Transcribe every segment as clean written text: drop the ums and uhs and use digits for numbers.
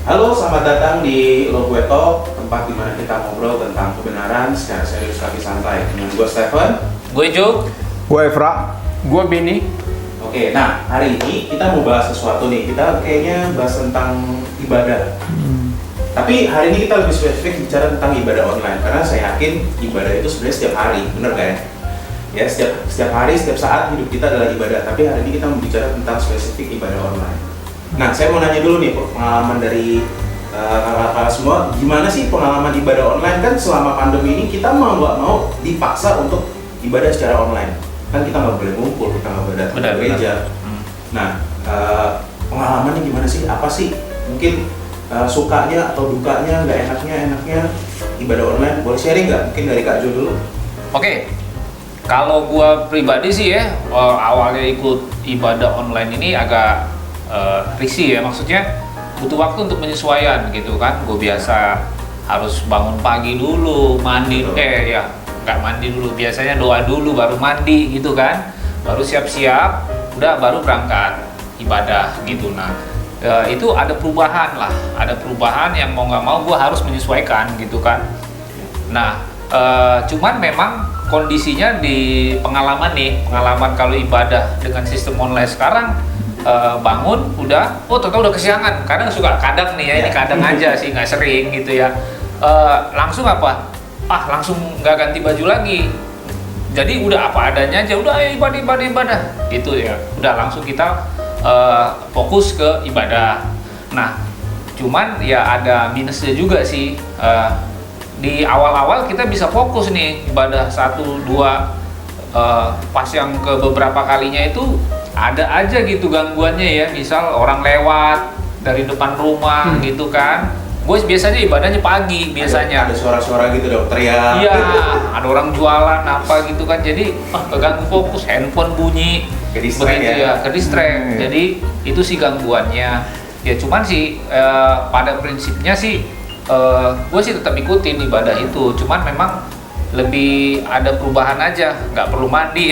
Halo, selamat datang di Logue Talk, tempat di mana kita ngobrol tentang kebenaran secara serius tapi santai. Dengan gue Stephen, gue Jok, gue Evra, gue Benny. Oke, nah hari ini kita mau bahas sesuatu nih. Kita kayaknya bahas tentang ibadah. Tapi hari ini kita lebih spesifik bicara tentang ibadah online, karena saya yakin ibadah itu sebenarnya setiap hari, bener gak ya? Ya, setiap hari, setiap saat hidup kita adalah ibadah. Tapi hari ini kita mau bicara tentang spesifik ibadah online. Nah, saya mau nanya dulu nih pengalaman dari kakak-kakak semua, gimana sih pengalaman ibadah online? Kan selama pandemi ini kita mau nggak mau dipaksa untuk ibadah secara online. Kan kita nggak boleh ngumpul, kita nggak boleh datang ke gereja. Nah, pengalamannya gimana sih? Apa sih? Mungkin sukanya atau dukanya, nggak enaknya ibadah online? Boleh sharing nggak? Mungkin dari Kak Jo dulu. Oke, kalau gue pribadi sih ya, awalnya ikut ibadah online ini agak risih ya, maksudnya butuh waktu untuk menyesuaikan gitu kan. Gue biasa harus bangun pagi dulu, mandi, nggak mandi dulu, biasanya doa dulu baru mandi gitu kan, baru siap-siap, udah baru berangkat ibadah gitu. Nah, itu ada perubahan yang mau nggak mau gue harus menyesuaikan gitu kan. Nah, cuman memang kondisinya di pengalaman kalau ibadah dengan sistem online sekarang, bangun udah, ternyata udah kesiangan. Kadang nih ya, ini kadang aja sih, nggak sering gitu ya. Langsung langsung nggak ganti baju lagi, jadi udah apa adanya aja, udah ibadah gitu ya, udah langsung kita fokus ke ibadah. Nah, cuman ya ada minusnya juga sih. Di awal-awal kita bisa fokus nih ibadah 1-2, pas yang ke beberapa kalinya itu ada aja gitu gangguannya ya, misal orang lewat dari depan rumah gitu kan. Gue biasanya ibadahnya pagi biasanya. Ada suara-suara gitu dong, teriak. Iya, ada orang jualan apa gitu kan, jadi keganggu fokus, handphone bunyi, begitu ya, ke distract. Jadi itu sih gangguannya. Ya cuman sih pada prinsipnya sih gue sih tetap ikutin ibadah itu, cuman memang lebih ada perubahan aja, nggak perlu mandi,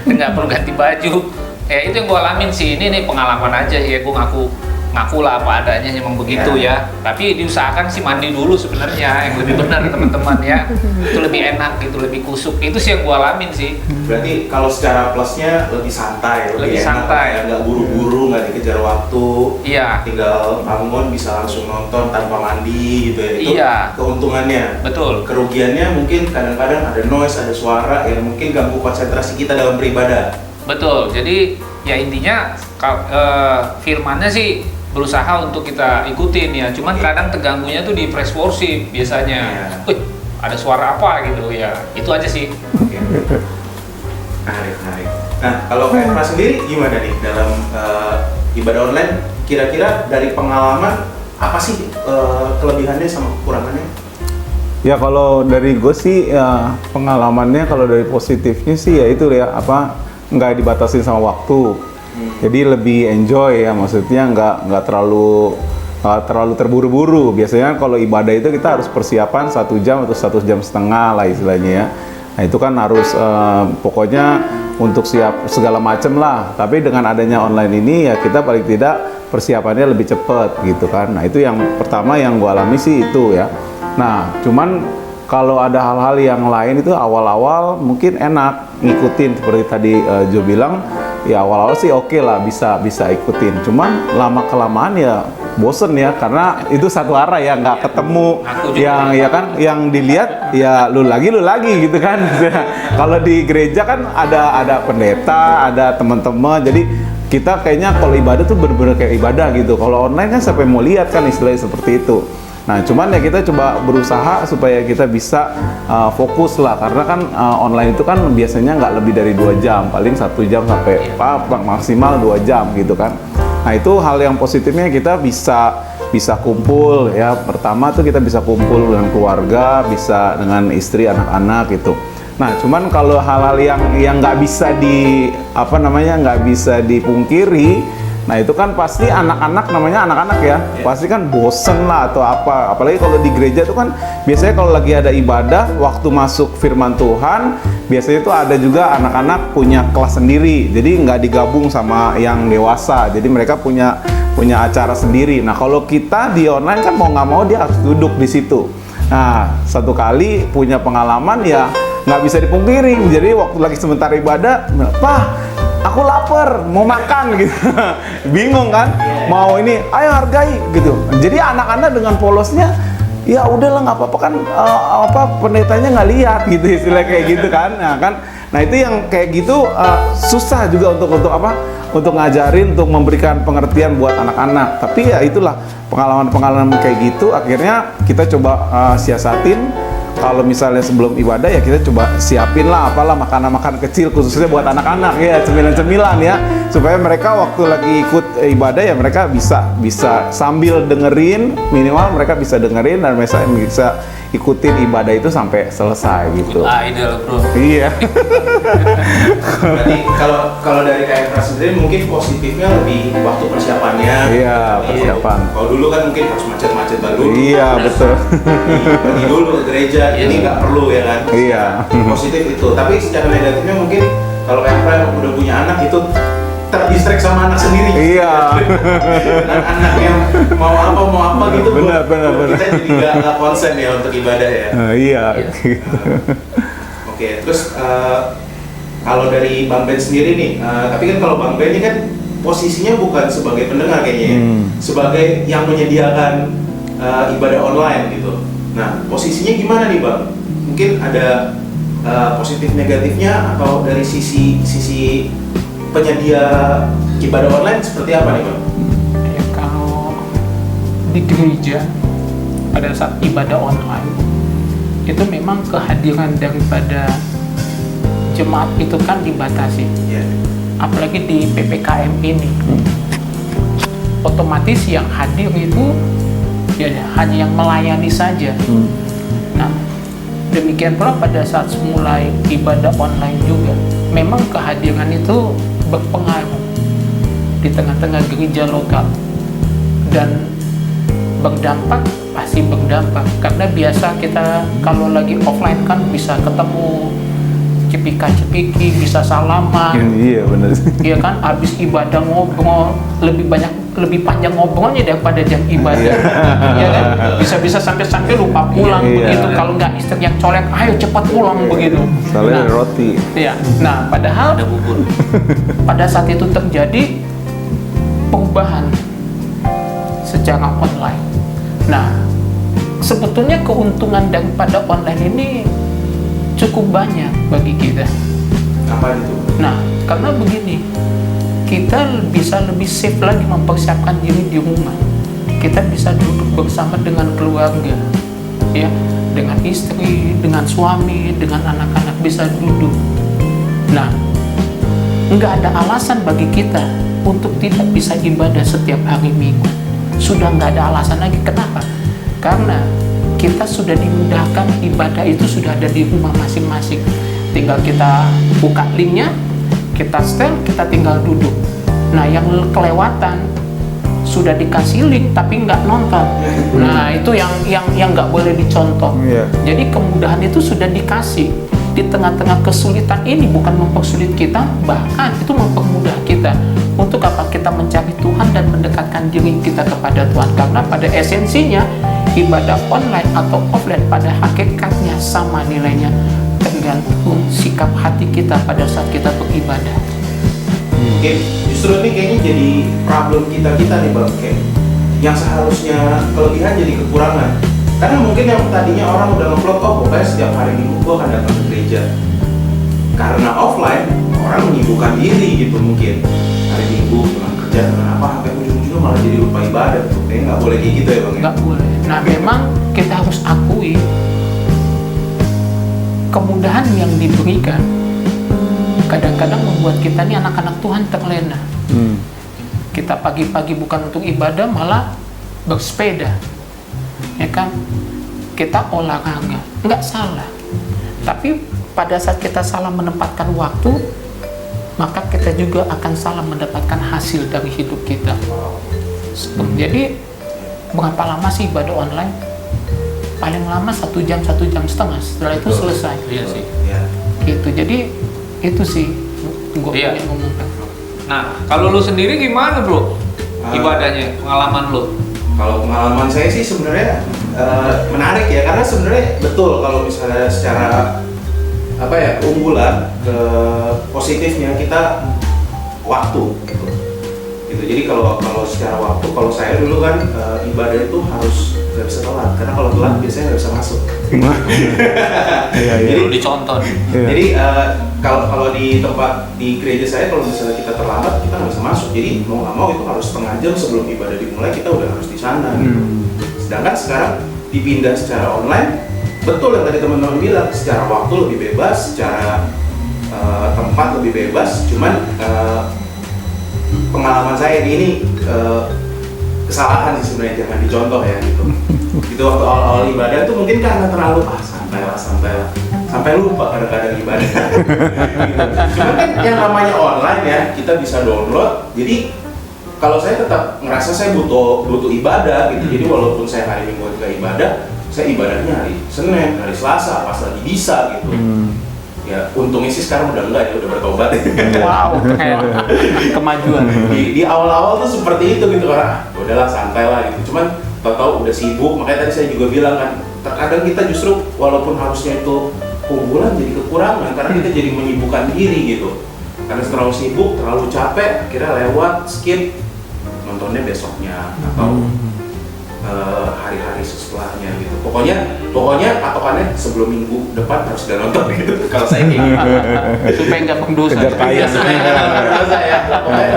nggak perlu ganti baju. Ya itu yang gue alamin sih, ini pengalaman aja ya, gue ngaku lah apa adanya, memang begitu ya. Tapi diusahakan sih mandi dulu sebenarnya, yang lebih benar teman-teman ya. Itu lebih enak gitu, lebih kusuk. Itu sih yang gue alamin sih. Berarti kalau secara plusnya lebih santai, lebih santai, ya, nggak buru-buru, nggak dikejar waktu. Iya. Tinggal bangun bisa langsung nonton tanpa mandi gitu ya. Itu keuntungannya. Betul. Kerugiannya mungkin kadang-kadang ada noise, ada suara yang mungkin ganggu konsentrasi kita dalam beribadah. Betul. Jadi ya intinya firmannya sih berusaha untuk kita ikutin ya. Cuman kadang terganggunya tuh di praise worship biasanya. Ada suara apa gitu ya. Itu aja sih. Oke. Menarik. Nah, kalau Kak Efra sendiri gimana nih dalam ibadah online? Kira-kira dari pengalaman apa sih kelebihannya sama kekurangannya? ya kalau dari gue sih ya, pengalamannya kalau dari positifnya sih ya itu ya nggak dibatasi sama waktu. Jadi lebih enjoy ya, maksudnya nggak terlalu terburu-buru. Biasanya kalau ibadah itu kita harus persiapan 1 jam atau 1,5 jam lah istilahnya ya. Nah itu kan harus pokoknya untuk siap segala macem lah. Tapi dengan adanya online ini ya kita paling tidak persiapannya lebih cepat gitu kan. Nah itu yang pertama yang gue alami sih itu ya. Nah cuman kalau ada hal-hal yang lain itu awal-awal mungkin enak ngikutin seperti tadi Jo bilang. Ya awal-awal sih oke lah, bisa ikutin. Cuman lama-kelamaan ya bosen ya, karena itu satu arah ya, nggak ketemu yang dilihat ya lu lagi gitu kan. Kalau di gereja kan ada pendeta, ada teman-teman, jadi kita kayaknya kalau ibadah tuh bener-bener kayak ibadah gitu. Kalau online kan siapa yang mau lihat kan, istilahnya seperti itu. Nah cuman ya kita coba berusaha supaya kita bisa fokus lah, karena kan online itu kan biasanya nggak lebih dari 2 jam, paling 1 jam sampai maksimal 2 jam gitu kan. Nah itu hal yang positifnya, kita bisa kumpul ya. Pertama tuh kita bisa kumpul dengan keluarga, bisa dengan istri, anak-anak gitu. Nah cuman kalau hal-hal yang nggak bisa nggak bisa dipungkiri. Nah itu kan pasti namanya anak-anak ya, pasti kan bosen lah atau apa. Apalagi kalau di gereja itu kan biasanya kalau lagi ada ibadah, waktu masuk firman Tuhan, biasanya itu ada juga anak-anak punya kelas sendiri. Jadi nggak digabung sama yang dewasa. Jadi mereka punya punya acara sendiri. Nah kalau kita di online kan mau nggak mau dia harus duduk di situ. Nah satu kali punya pengalaman ya nggak bisa dipungkiri. Jadi waktu lagi sebentar ibadah, Pak, aku lapar, mau makan gitu. Bingung kan? Mau ini, ayo hargai gitu. Jadi anak-anak dengan polosnya, ya udahlah nggak apa-apa kan, pendetanya nggak lihat gitu, istilah kayak gitu kan. Nah itu yang kayak gitu susah juga untuk ngajarin, untuk memberikan pengertian buat anak-anak. Tapi ya itulah pengalaman-pengalaman kayak gitu. Akhirnya kita coba siasatin. Kalau misalnya sebelum ibadah ya kita coba siapin lah apalah makanan-makanan kecil khususnya buat anak-anak ya, cemilan-cemilan ya, supaya mereka waktu lagi ikut ibadah ya mereka bisa sambil dengerin, minimal mereka bisa dengerin dan mereka bisa ikutin ibadah itu sampai selesai gitu. Ideal bro. Iya. Berarti kalau dari KFK sendiri mungkin positifnya lebih waktu persiapannya. Iya, persiapan. Kalau dulu kan mungkin harus macet-macetan dulu. Iya, betul. Pergi dulu ke gereja, ini nggak perlu ya kan. Iya. Positif itu. Tapi secara negatifnya mungkin kalau KFK udah punya anak itu terdistract sama anak sendiri. Iya. Anak yang mau apa gitu. Benar. Kita jadi nggak konsen ya untuk ibadah ya. Iya. Oke, terus kalau dari Bang Ben sendiri nih, tapi kan kalau Bang Ben ini kan posisinya bukan sebagai pendengar kayaknya ya, sebagai yang menyediakan ibadah online gitu. Nah, posisinya gimana nih Bang? Mungkin ada positif negatifnya atau dari sisi penyedia ibadah online seperti apa nih Bang? Ya, kalau di gereja pada saat ibadah online itu memang kehadiran daripada jemaat itu kan dibatasi. Yeah. Apalagi di PPKM ini, otomatis yang hadir itu ya hanya yang melayani saja. Nah, demikian pula pada saat mulai ibadah online juga, memang kehadiran itu berpengaruh di tengah-tengah gereja lokal dan pasti berdampak karena biasa kita kalau lagi offline kan bisa ketemu cepika-cepiki, bisa salaman. Iya benar. Iya kan, habis ibadah ngobrol lebih panjang ngobrolnya daripada jam ibadah. Iya kan, bisa sampai lupa pulang begitu. Kalau nggak istri yang colek, ayo cepat pulang begitu. Soalnya roti. Iya. Nah, padahal Ada bubur. pada saat itu terjadi perubahan secara online. Nah, sebetulnya keuntungan daripada online ini cukup banyak bagi kita. Apa itu? Nah, karena begini, kita bisa lebih safe lagi mempersiapkan diri di rumah. Kita bisa duduk bersama dengan keluarga, ya, dengan istri, dengan suami, dengan anak-anak bisa duduk. Nah, nggak ada alasan bagi kita untuk tidak bisa ibadah setiap hari Minggu. Sudah nggak ada alasan lagi. Kenapa? Karena kita sudah dimudahkan, ibadah itu sudah ada di rumah masing-masing. Tinggal kita buka linknya, kita setel, kita tinggal duduk. Nah, yang kelewatan sudah dikasih link tapi nggak nonton. Nah, itu yang nggak boleh dicontoh. Jadi kemudahan itu sudah dikasih. Di tengah-tengah kesulitan ini bukan mempersulit kita, bahkan itu mempermudah kita. Untuk apa? Kita mencari Tuhan dan mendekatkan diri kita kepada Tuhan. Karena pada esensinya ibadah online atau offline pada hakikatnya sama nilainya, tergantung sikap hati kita pada saat kita beribadah. Oke, justru ini kayaknya jadi problem kita nih Bang, kayak yang seharusnya kelebihan jadi kekurangan. Karena mungkin yang tadinya orang udah ngeplot, pokoknya setiap hari Minggu gua akan datang ke gereja. Karena offline, orang menyibukkan diri gitu mungkin. Hari Minggu pulang kerja, kenapa sampai ujung-ujungnya malah jadi lupa ibadah tuh. Kayaknya nggak boleh kayak gitu ya Bang. Nggak boleh. Nah, memang kita harus akui kemudahan yang diberikan kadang-kadang membuat kita nih anak-anak Tuhan terlena. Kita pagi-pagi bukan untuk ibadah, malah bersepeda, ya kan? Kita olahraga, nggak salah. Tapi pada saat kita salah menempatkan waktu, maka kita juga akan salah mendapatkan hasil dari hidup kita. Jadi berapa lama sih ibadah online? Paling lama 1 jam, 1,5 jam. Setelah itu selesai. Iya sih. Ya. Gitu. Jadi itu sih gue Iya. pengen ngomongkan. Nah, kalau lu sendiri gimana bro? ibadahnya, pengalaman lo? Kalau pengalaman saya sih sebenarnya menarik ya, karena sebenarnya betul kalau misalnya secara unggulan ke positifnya kita waktu gitu. Jadi kalau secara waktu, kalau saya dulu kan ibadah itu harus nggak bisa telat, karena kalau telat biasanya nggak bisa masuk. Iya. Perlu dicontoh. Jadi kalau di tempat di gereja saya, kalau misalnya kita terlambat kita nggak bisa masuk. Jadi mau nggak mau itu harus setengah jam sebelum ibadah dimulai kita udah harus di sana. Gitu. Sedangkan sekarang dipindah secara online, betul yang tadi teman-teman bilang, secara waktu lebih bebas, secara tempat lebih bebas. Cuman pengalaman saya ini kesalahan sih sebenarnya, jangan dicontoh ya gitu. Itu waktu awal-awal ibadah tuh mungkin karena terlalu santai lah, sampai lupa kadang-kadang ibadah. Gitu. Cuman kan yang namanya online ya, kita bisa download. Jadi kalau saya tetap ngerasa saya butuh ibadah gitu. Jadi walaupun saya hari Minggu ketika ibadah, saya ibadahnya hari Senin, hari Selasa, pas lagi bisa gitu. Ya untungnya sih sekarang udah enggak, ya udah bertobat. Wow, kemajuan. Di awal-awal tuh seperti itu gitu, karena udahlah santai lah gitu. Cuman tahu-tahu udah sibuk, makanya tadi saya juga bilang kan, terkadang kita justru walaupun harusnya itu keunggulan jadi kekurangan, karena kita jadi menyibukkan diri gitu. Karena terlalu sibuk, terlalu capek, akhirnya lewat, skip, nontonnya besoknya atau hari-hari setelahnya gitu. Pokoknya patokannya sebelum minggu depan harus udah nonton gitu. Kalau saya kayak gitu. Supaya nggak berdosa. Kejar tayang. Supaya nggak berdosa ya. Pokoknya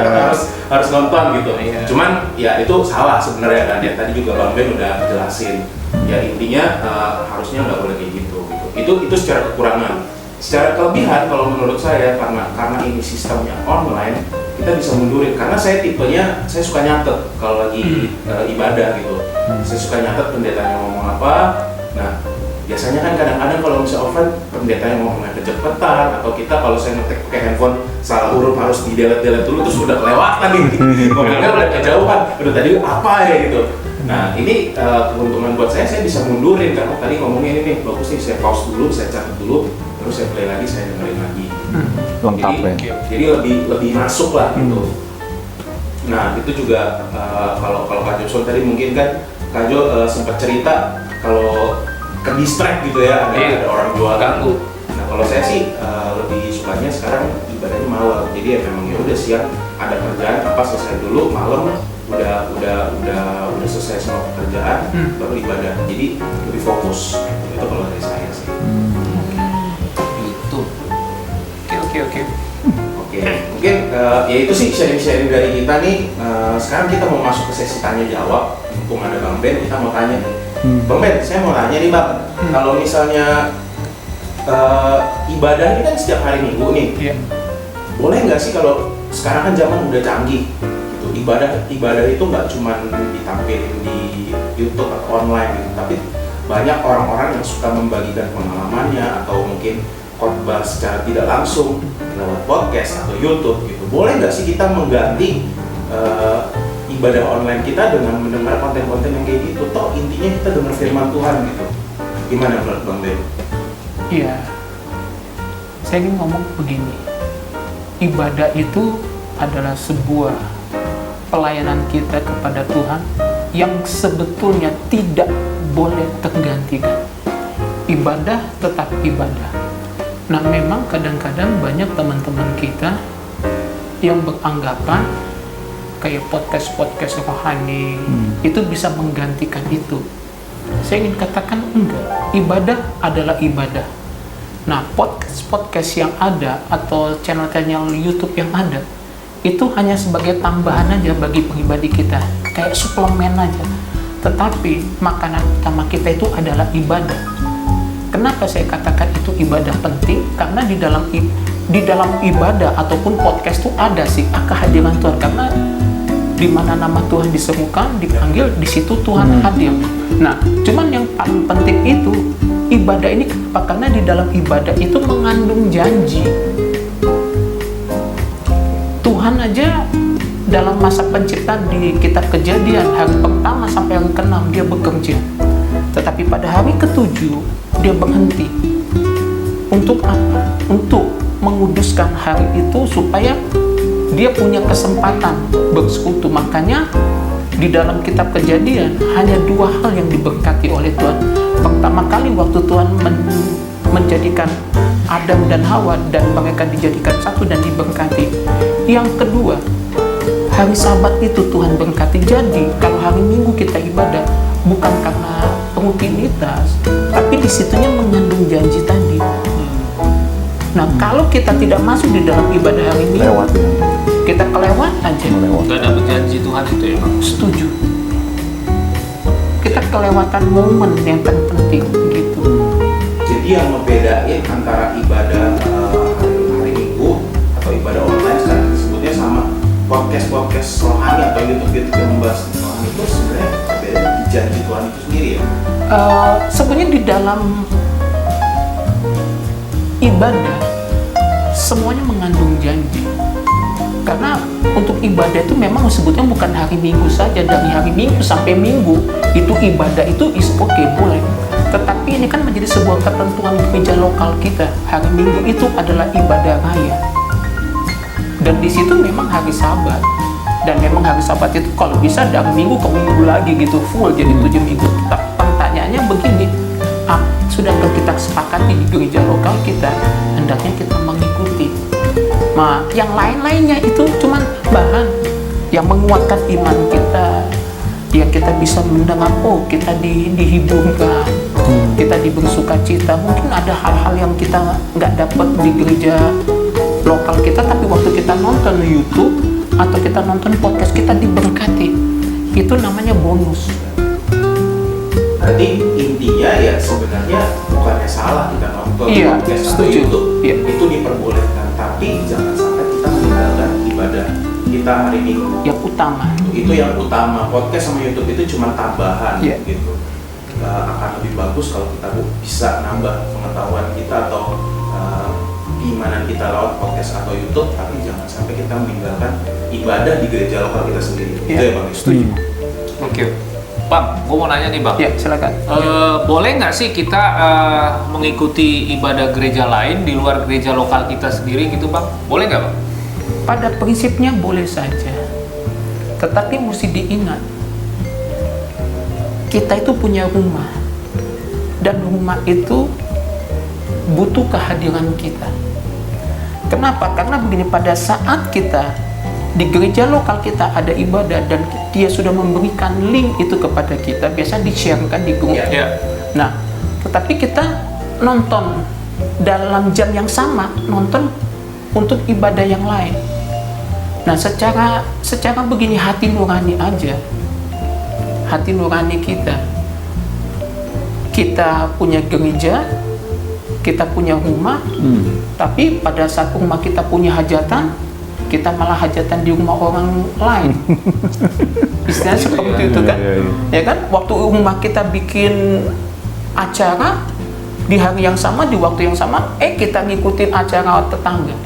harus nonton gitu. Cuman ya itu salah sebenarnya kan. Ya tadi juga Bang Ben udah jelasin. Ya intinya harusnya nggak boleh kayak gitu. Itu secara kekurangan. Secara kelebihan kalau menurut saya, karena ini sistemnya online, kita bisa mundurin. Karena saya tipenya, saya suka nyatet kalau lagi ibadah gitu. Saya suka nyatet pendetanya ngomong apa. Nah, biasanya kan kadang-kadang kalau misalnya offline, pendetanya ngomongnya kecepatan, atau kita kalau saya ngetik pakai handphone salah huruf harus di-delete dulu, terus udah kelewatan nih. Ngomongnya udah kejauhan, udah tadi apa ya gitu. Nah, ini keuntungan buat saya bisa mundurin, karena tadi ngomongnya ini nih, bagus nih, saya pause dulu, saya catat dulu, terus saya play lagi, saya dengerin lagi. Lengkap Jadi lebih masuk lah gitu. Nah, itu juga kalau Kak Joshua tadi mungkin kan Kak Jo sempat cerita kalau ke distract gitu ya, ada orang jual ganggu. Nah, kalau saya sih lebih sukanya sekarang ibadahnya malam. Jadi ya memang ya udah siang ada kerjaan apa selesai dulu, malam udah selesai semua pekerjaan, baru ibadah. Jadi lebih fokus. Itu kalau dari saya sih. Gitu. Oke. Oke, mungkin ya itu sih sharing-sharing dari kita nih. Sekarang kita mau masuk ke sesi tanya jawab. Mumpung ada Bang Ben, kita mau tanya nih. Bang Ben, saya mau tanya nih Bang, kalau misalnya ibadah ini kan setiap hari Minggu nih, boleh nggak sih kalau sekarang kan zaman udah canggih, gitu. Ibadah itu nggak cuma ditampilin di YouTube atau online gitu, tapi banyak orang-orang yang suka membagikan pengalamannya atau mungkin khotbah secara tidak langsung lewat podcast atau YouTube gitu. Boleh nggak sih kita mengganti ibadah online kita dengan mendengar konten-konten yang kayak gitu? Toh intinya kita dengar firman Tuhan gitu. Gimana menurut Bang Ben? Iya, saya ingin ngomong begini. Ibadah itu adalah sebuah pelayanan kita kepada Tuhan yang sebetulnya tidak boleh tergantikan. Ibadah tetap ibadah. Nah, memang kadang-kadang banyak teman-teman kita yang beranggapan kayak podcast rohani itu bisa menggantikan itu. Saya ingin katakan enggak. Ibadah adalah ibadah. Nah, podcast yang ada atau channel-channel YouTube yang ada itu hanya sebagai tambahan aja bagi pribadi kita, kayak suplemen aja. Tetapi makanan utama kita itu adalah ibadah. Kenapa saya katakan itu ibadah penting? Karena di dalam ibadah ataupun podcast itu ada sih kehadiran Tuhan. Karena di mana nama Tuhan diserukan, dipanggil, di situ Tuhan hadir. Nah, cuman yang paling penting itu ibadah ini kenapa? Karena di dalam ibadah itu mengandung janji. Tuhan aja dalam masa penciptaan di kitab Kejadian hari pertama sampai hari ke-6 dia bekerja. Tetapi pada hari ke-7 dia berhenti. Untuk apa? Untuk menguduskan hari itu supaya dia punya kesempatan bersekutu. Makanya di dalam kitab Kejadian hanya 2 hal yang diberkati oleh Tuhan. Pertama kali waktu Tuhan menjadikan Adam dan Hawa dan mereka dijadikan satu dan diberkati. Yang kedua, hari Sabat itu Tuhan berkati. Jadi kalau hari Minggu kita ibadah bukan karena rutinitas, tapi disitunya mengandung janji tadi. Nah, kalau kita tidak masuk di dalam ibadah hari Minggu, Lewat ya. kita kelewat aja. Melewat. Gak dapet janji Tuhan itu ya Bang? Setuju. Kita kelewatan momen yang terpenting gitu. Jadi yang membedain antara ibadah hari Minggu atau ibadah online sekarang disebutnya sama podcast rohani atau YouTube yang membahas rohani itu sebenarnya beda di janji Tuhan itu sendiri ya. Sebenarnya di dalam ibadah semuanya mengandung janji. Karena untuk ibadah itu memang sebutnya bukan hari Minggu saja, dari hari Minggu sampai Minggu itu ibadah itu is okay, boleh. Tetapi ini kan menjadi sebuah ketentuan gereja lokal kita. Hari Minggu itu adalah ibadah raya. Dan di situ memang hari Sabat. Dan memang hari Sabat itu kalau bisa dari Minggu ke Minggu lagi gitu full jadi 7 minggu. Pertanyaannya begini, sudahkah kita sepakati di gereja lokal kita hendaknya kita mengikuti? Nah, yang lain-lainnya itu cuman bahan yang menguatkan iman kita, yang kita bisa mendengar, oh kita dihiburkan, kita diberi sukacita. Mungkin ada hal-hal yang kita nggak dapat di gereja lokal kita, tapi waktu kita nonton YouTube atau kita nonton podcast kita diberkati. Itu namanya bonus. Berarti intinya ya sebenarnya bukannya salah kita nonton podcast atau setuju. YouTube, Iya. itu diperbolehkan, tapi jangan sampai kita meninggalkan ibadah kita hari Minggu. Yang utama. Itu yang utama. Podcast sama YouTube itu cuma tambahan Iya. gitu. Akan lebih bagus kalau kita bisa nambah pengetahuan kita atau keimanan kita lewat podcast atau YouTube, tapi jangan sampai kita meninggalkan ibadah di gereja lokal kita sendiri. Iya. Itu ya Bang? Setuju. Oke. Bang, gue mau nanya nih Bang. Ya, silakan. Boleh nggak sih kita mengikuti ibadah gereja lain di luar gereja lokal kita sendiri gitu Bang? Boleh nggak Bang? Pada prinsipnya boleh saja, tetapi mesti diingat kita itu punya rumah, dan rumah itu butuh kehadiran kita. Kenapa? Karena begini, pada saat kita di gereja lokal kita ada ibadah dan dia sudah memberikan link itu kepada kita, biasa di-share-kan di grup. Ya. Nah, tetapi kita nonton dalam jam yang sama, nonton untuk ibadah yang lain. Nah, secara begini, hati nurani aja, hati nurani kita punya gereja, kita punya rumah, tapi pada saat rumah kita punya hajatan, kita malah hajatan di rumah orang lain. Istilahnya seperti itu kan? Ya kan? Waktu rumah kita bikin acara di hari yang sama, di waktu yang sama, kita ngikutin acara tetangga.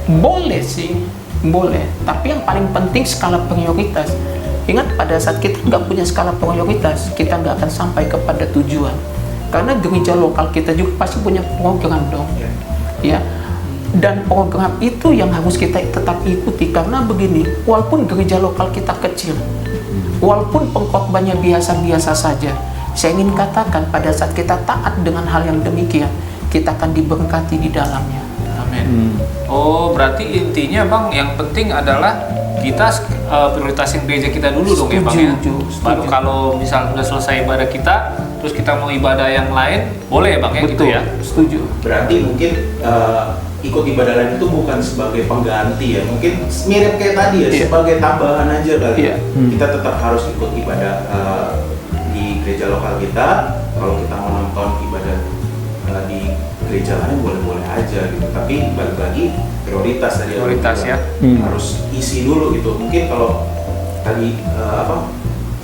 Boleh sih, boleh. Tapi yang paling penting skala prioritas. Ingat, pada saat kita nggak punya skala prioritas, kita nggak akan sampai kepada tujuan. Karena gereja lokal kita juga pasti punya program dong. Ya. Dan program itu yang harus kita tetap ikuti, karena begini, walaupun gereja lokal kita kecil, walaupun pengkhotbahnya biasa-biasa saja, saya ingin katakan pada saat kita taat dengan hal yang demikian, kita akan diberkati di dalamnya. Amin. Oh, berarti intinya Bang, yang penting adalah kita prioritasin gereja kita dulu dong ya Bang ya. Setuju. Baru kalau misal sudah selesai ibadah kita, terus kita mau ibadah yang lain, boleh ya Bang ya gitu Betul, ya? setuju. Berarti mungkin ikut ibadah lain itu bukan sebagai pengganti ya, mungkin mirip kayak tadi ya, Iya. sebagai tambahan aja kali. Iya. Kita tetap harus ikut ibadah di gereja lokal kita. Kalau kita mau nonton ibadah di gereja lain boleh-boleh aja gitu, tapi balik lagi prioritas dari Prioritas ya. harus isi dulu gitu. Mungkin kalau tadi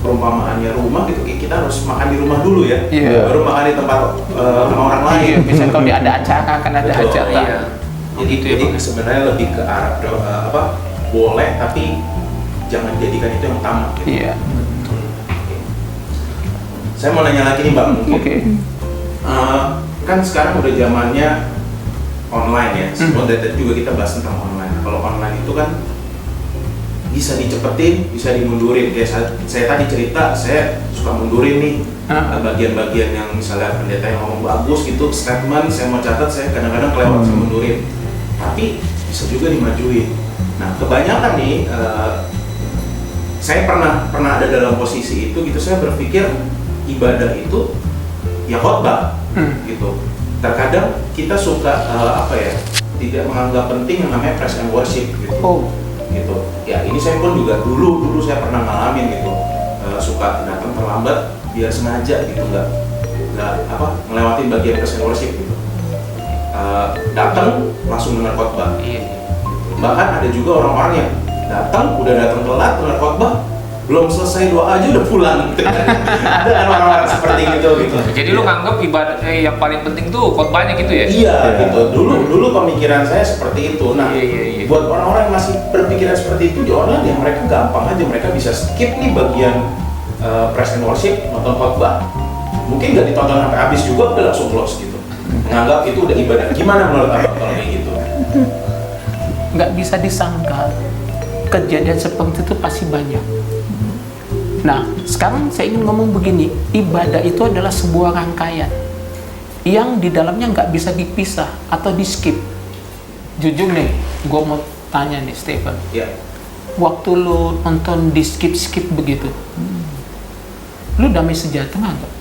perumpamaannya rumah gitu, kita harus makan di rumah dulu ya, Iya. baru makan di tempat sama orang lain. Iya, misalnya kalau ada acara, kan ada Betul, hajatan. Iya. Jadi sebenarnya lebih ke arah boleh, tapi jangan jadikan itu yang utama. Gitu. Iya. Oke. Saya mau nanya lagi nih Mbak, mungkin. Oke. Kan sekarang udah zamannya online ya, semua data juga kita bahas tentang online. kalau online itu kan bisa dicepetin, bisa dimundurin. Kayak saya tadi cerita, saya suka mundurin nih bagian-bagian yang misalnya pendeta yang ngomong bagus gitu, statement saya mau catat, saya kadang-kadang kelewat, saya mundurin. Tapi bisa juga dimajuin. Nah, kebanyakan nih saya pernah ada dalam posisi itu gitu. Saya berpikir ibadah itu ya khotbah gitu. Terkadang kita suka tidak menganggap penting yang namanya praise and worship gitu. Gitu. Ya ini saya pun juga dulu saya pernah ngalamin gitu. Suka datang terlambat biar sengaja gitu, nggak ngelewatin bagian praise and worship gitu. Datang langsung dengar khotbah. Bahkan ada juga orang-orang yang datang telat dengar khotbah, belum selesai doa aja udah pulang gitu. Ada kan orang-orang seperti gitu. Jadi lu nganggap ibadah yang paling penting tuh khotbahnya gitu ya? Iya gitu. Dulu pemikiran saya seperti itu. Nah, buat orang-orang yang masih berpikiran seperti itu di online ya mereka gampang aja, mereka bisa skip nih bagian praise and worship, nonton khotbah. Mungkin nggak ditonton sampai habis juga udah langsung close gitu. Menganggap itu udah ibadah. Gimana menurut Abang kalau kayak gitu? Nggak bisa disangka kejadian seperti itu pasti banyak. Nah, sekarang saya ingin ngomong begini, ibadah itu adalah sebuah rangkaian yang di dalamnya nggak bisa dipisah atau di skip. Jujur nih, gue mau tanya nih Stephen, waktu lu nonton di skip begitu, lu damai sejahtera nggak?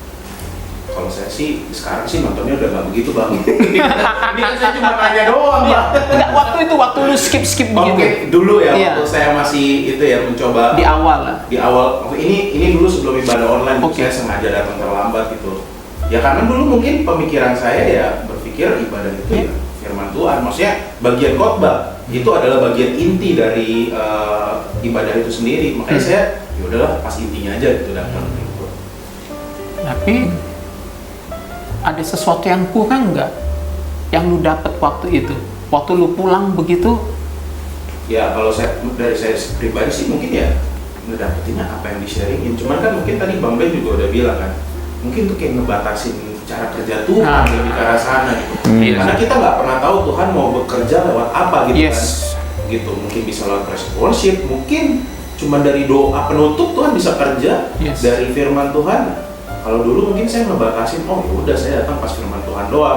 Kalau saya sih sekarang sih nontonnya udah nggak begitu Bang. Ini kan saya cuma nanya doang Bang. Nggak, waktu lu skip begitu. Oke, dulu ya, waktu saya masih itu ya mencoba di awal lah. Di awal, ini dulu sebelum ibadah online, saya sengaja datang terlambat gitu. Ya karena dulu mungkin pemikiran saya ya berpikir ibadah itu ya firman Tuhan. Maksudnya bagian khotbah itu adalah bagian inti dari ibadah itu sendiri. Makanya saya ya udahlah pas intinya aja gitu datang gitu. Tapi ada sesuatu yang kurang nggak yang lu dapat waktu itu? Waktu lu pulang begitu? Ya kalau dari saya pribadi sih mungkin ya ngedapetinnya apa yang di-sharingin. Cuman kan mungkin tadi Bang Ben juga udah bilang kan, mungkin tuh kayak ngebatasin cara kerja Tuhan lebih ke arah sana gitu. Karena kita nggak pernah tahu Tuhan mau bekerja lewat apa gitu kan. Gitu, mungkin bisa lewat praise worship, mungkin cuma dari doa penutup Tuhan bisa kerja, dari firman Tuhan. Kalau dulu mungkin saya ngebatasin, oh ya udah saya datang pas firman Tuhan doang.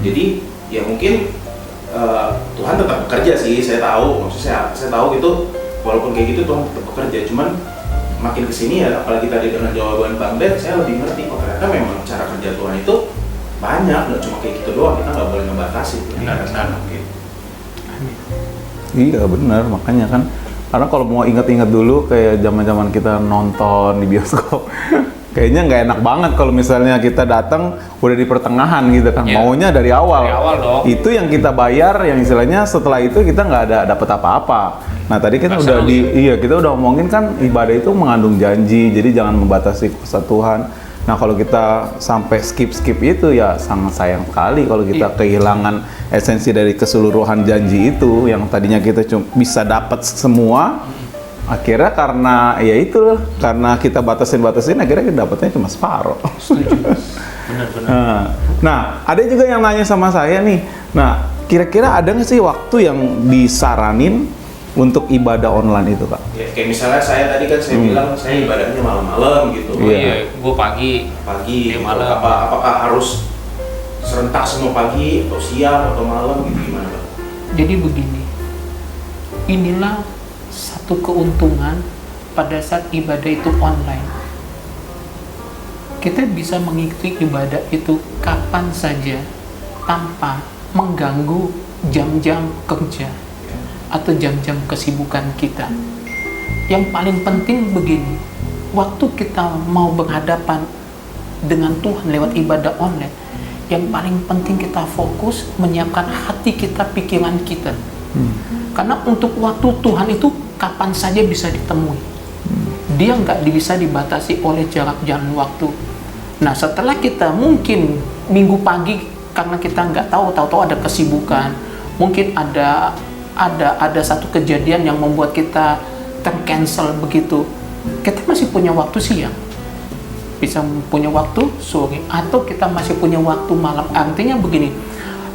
Jadi ya mungkin Tuhan tetap bekerja sih, saya tahu. Maksudnya saya tahu gitu, walaupun kayak gitu Tuhan tetap bekerja. Cuman makin kesini ya, apalagi tadi dengan jawaban Bang Ben, saya lebih ngerti. Oh ternyata memang cara kerja Tuhan itu banyak, nggak cuma kayak gitu doang. Kita nggak boleh ngebatasin. Gitu. Iya benar, makanya kan. Karena kalau mau ingat-ingat dulu kayak zaman-zaman kita nonton di bioskop. Kayaknya nggak enak banget kalau misalnya kita datang udah di pertengahan gitu kan, maunya dari awal. Dari awal dong. Itu yang kita bayar, yang istilahnya setelah itu kita nggak ada dapat apa-apa. Nah tadi kita kita udah ngomongin kan ibadah itu mengandung janji, jadi jangan membatasi kuasa Tuhan. Nah kalau kita sampai skip itu ya sangat sayang sekali kalau kita kehilangan esensi dari keseluruhan janji itu yang tadinya kita cuma bisa dapat semua. Akhirnya karena ya itu karena kita batasin akhirnya kita dapatnya cuma separuh. Benar. Nah ada juga yang nanya sama saya nih. Nah kira-kira ada nggak sih waktu yang disaranin untuk ibadah online itu Kak? Ya, kayak misalnya saya tadi kan saya bilang saya ibadahnya malam-malam gitu. Gue pagi gitu. malam. Apakah harus serentak semua pagi atau siang atau malam gitu gimana Pak? Jadi begini, inilah satu keuntungan pada saat ibadah itu online. Kita bisa mengikuti ibadah itu kapan saja tanpa mengganggu jam-jam kerja atau jam-jam kesibukan kita. Yang paling penting begini, waktu kita mau berhadapan dengan Tuhan lewat ibadah online, yang paling penting kita fokus menyiapkan hati kita, pikiran kita. Karena untuk waktu Tuhan itu kapan saja bisa ditemui. Dia nggak bisa dibatasi oleh jarak dan waktu. Nah setelah kita mungkin minggu pagi karena kita nggak tahu ada kesibukan, mungkin ada satu kejadian yang membuat kita tercancel begitu, kita masih punya waktu siang, bisa punya waktu sore, atau kita masih punya waktu malam. Artinya begini,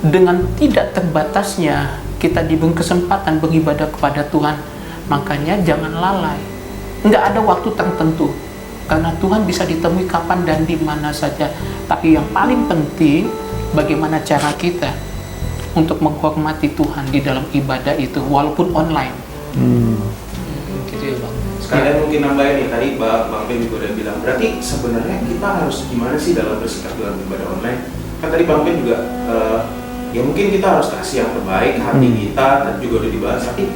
dengan tidak terbatasnya kita diberi kesempatan beribadah kepada Tuhan. Makanya jangan lalai. Nggak ada waktu tertentu. Karena Tuhan bisa ditemui kapan dan di mana saja. Tapi yang paling penting, bagaimana cara kita untuk menghormati Tuhan di dalam ibadah itu, walaupun online. Gitu ya Bang. Sekalian mungkin nambahin nih, tadi Bang Ben juga udah bilang, berarti sebenarnya kita harus gimana sih dalam bersikap dalam ibadah online? Kan tadi Bang Ben juga, ya mungkin kita harus kasih yang terbaik hati kita, dan juga udah dibahas, tapi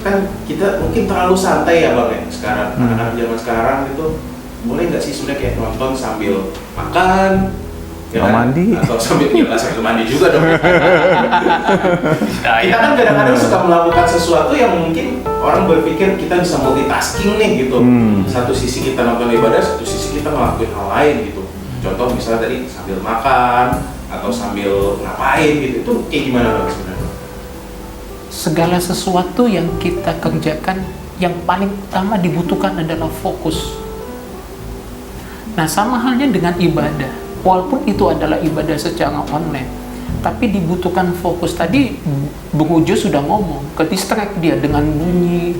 kan kita mungkin terlalu santai ya Bang ya sekarang, anak-anak zaman sekarang itu boleh nggak sih sebenarnya kayak nonton sambil makan, ya kan? Mandi, atau sambil mandi juga dong. Nah, Kita kan kadang-kadang suka melakukan sesuatu yang mungkin orang berpikir kita bisa multitasking nih gitu. Satu sisi kita nonton ibadah, satu sisi kita ngelakuin hal lain gitu. Contoh misalnya tadi sambil makan atau sambil ngapain gitu, itu kayak gimana Bang sebenarnya? Segala sesuatu yang kita kerjakan, yang paling utama dibutuhkan adalah fokus. Nah, sama halnya dengan ibadah. Walaupun itu adalah ibadah secara online, tapi dibutuhkan fokus. Tadi Bung Ujo sudah ngomong, ke distract dia dengan bunyi,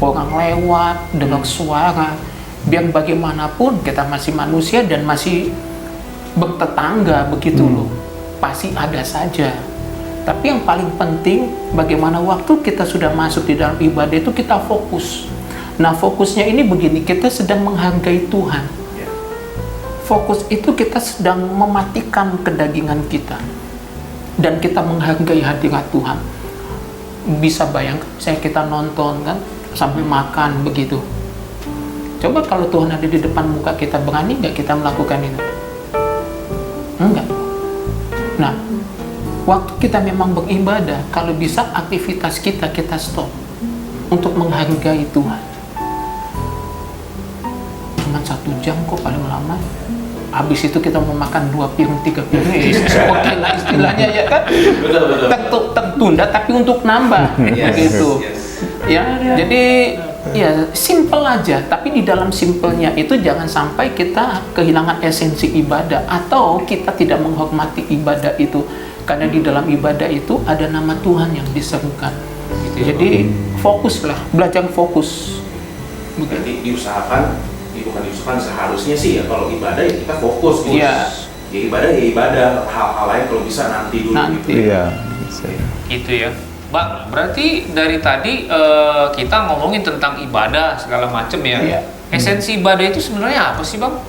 orang lewat, dengan suara. Biar bagaimanapun kita masih manusia dan masih bertetangga begitu loh. Pasti ada saja. Tapi yang paling penting, bagaimana waktu kita sudah masuk di dalam ibadah itu kita fokus. Nah, fokusnya ini begini, kita sedang menghargai Tuhan. Fokus itu kita sedang mematikan kedagingan kita. Dan kita menghargai hadirat Tuhan. Bisa bayangkan, misalnya kita nonton kan, sambil makan begitu. Coba kalau Tuhan ada di depan muka kita, berani nggak kita melakukan itu? Enggak. Nah, waktu kita memang beribadah, kalau bisa aktivitas kita stop untuk menghargai Tuhan. Cuman 1 jam kok paling lama. Habis itu kita mau makan 2 piring, 3 piring, oke lah istilahnya ya kan. Betul. Tertunda tapi untuk nambah begitu. Ya, jadi ya simple aja, tapi di dalam simpelnya itu jangan sampai kita kehilangan esensi ibadah atau kita tidak menghormati ibadah itu. Karena di dalam ibadah itu ada nama Tuhan yang diserukan. Jadi fokuslah, belajar fokus. Berarti diusahakan, bukan diusahakan, seharusnya sih ya kalau ibadah ya kita fokus gitu. Iya. Ya ibadah, hal-hal lain kalau bisa nanti dulu gitu. Iya. Gitu ya. Bang, berarti dari tadi kita ngomongin tentang ibadah segala macem ya. Iya. Esensi ibadah itu sebenarnya apa sih Bang?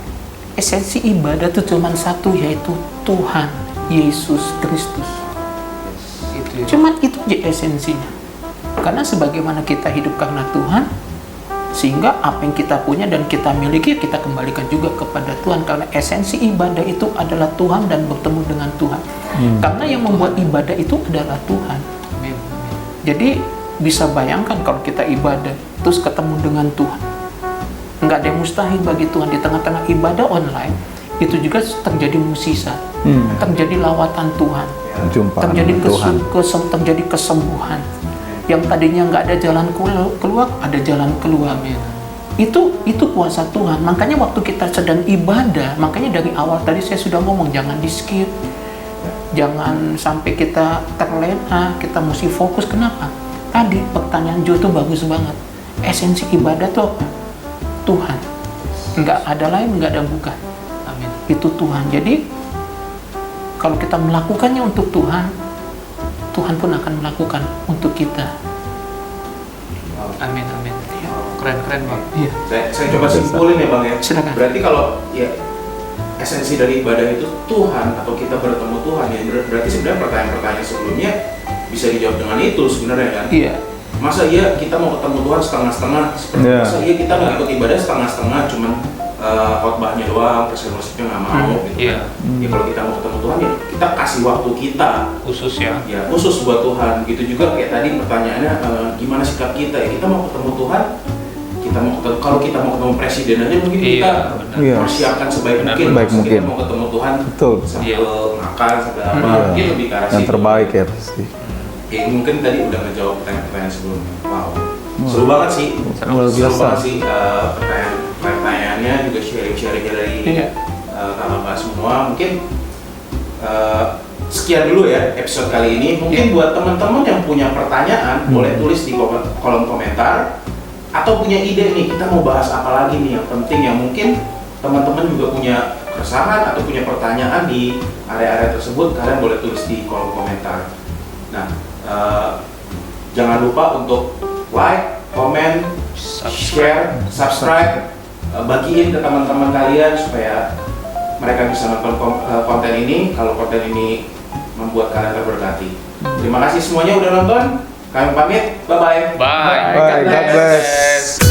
Esensi ibadah itu cuma satu, yaitu Tuhan Yesus Kristus. Itu ya. Cuman itu aja esensinya. Karena sebagaimana kita hidup karena Tuhan, sehingga apa yang kita punya dan kita miliki kita kembalikan juga kepada Tuhan. Karena esensi ibadah itu adalah Tuhan dan bertemu dengan Tuhan. Karena yang membuat ibadah itu adalah Tuhan. Amin. Jadi bisa bayangkan kalau kita ibadah terus ketemu dengan Tuhan. Nggak ada yang mustahil bagi Tuhan. Di tengah-tengah ibadah online itu juga terjadi mukjizat, terjadi lawatan Tuhan, Jumpaan terjadi Tuhan. terjadi kesembuhan. Yang tadinya nggak ada jalan keluar, ada jalan keluar. Itu kuasa Tuhan. Makanya waktu kita sedang ibadah, makanya dari awal tadi saya sudah ngomong, jangan di skip, jangan sampai kita terlena, kita mesti fokus. Kenapa? Tadi pertanyaan Jo itu bagus banget. Esensi ibadah itu apa? Tuhan. Nggak ada lain, nggak ada bukan. Amin. Itu Tuhan. Jadi kalau kita melakukannya untuk Tuhan, Tuhan pun akan melakukan untuk kita. Amin. Keren Bang. Iya. Saya coba simpulin ya Bang ya. Silakan. Berarti kalau ya esensi dari ibadah itu Tuhan atau kita bertemu Tuhan, ya berarti sebenarnya pertanyaan-pertanyaan sebelumnya bisa dijawab dengan itu sebenarnya kan. Iya. Masa iya kita mau ketemu Tuhan setengah-setengah, seperti masa iya kita nggak ikut ibadah setengah-setengah, cuman khotbahnya doang, worship-nya nggak mau gitu Iya. kan. Ya kalau kita mau ketemu Tuhan ya kita kasih waktu kita Khusus ya. ya khusus buat Tuhan. Gitu juga kayak tadi pertanyaannya, gimana sikap kita ya, kita mau ketemu Tuhan, kita mau ketemu, kalau kita mau ketemu presiden aja mungkin Iya, kita benar. Iya. persiapkan sebaik Benar, mungkin. sebaik Masa mungkin. kita mau ketemu Tuhan Betul. sambil makan sambil apa, Iya. mungkin lebih ke arah Yang situ. terbaik ya pasti. Ya, mungkin tadi udah ngejawab pertanyaan-pertanyaan sebelumnya. Wow, seru banget sih. Luar Seru biasa. banget sih pertanyaannya, juga sharing-sharing dari Iya. kakak-kakak semua. Mungkin sekian dulu ya episode kali ini. Mungkin buat teman-teman yang punya pertanyaan boleh tulis di kolom komentar, atau punya ide nih kita mau bahas apa lagi nih yang penting, yang mungkin teman-teman juga punya keresahan atau punya pertanyaan di area-area tersebut, kalian boleh tulis di kolom komentar. Nah, jangan lupa untuk like, comment, share, subscribe, bagiin ke teman-teman kalian supaya mereka bisa nonton konten ini. Kalau konten ini membuat kalian terberkati. Terima kasih semuanya udah nonton. Kami pamit. Bye-bye. Bye. Bye. God bless.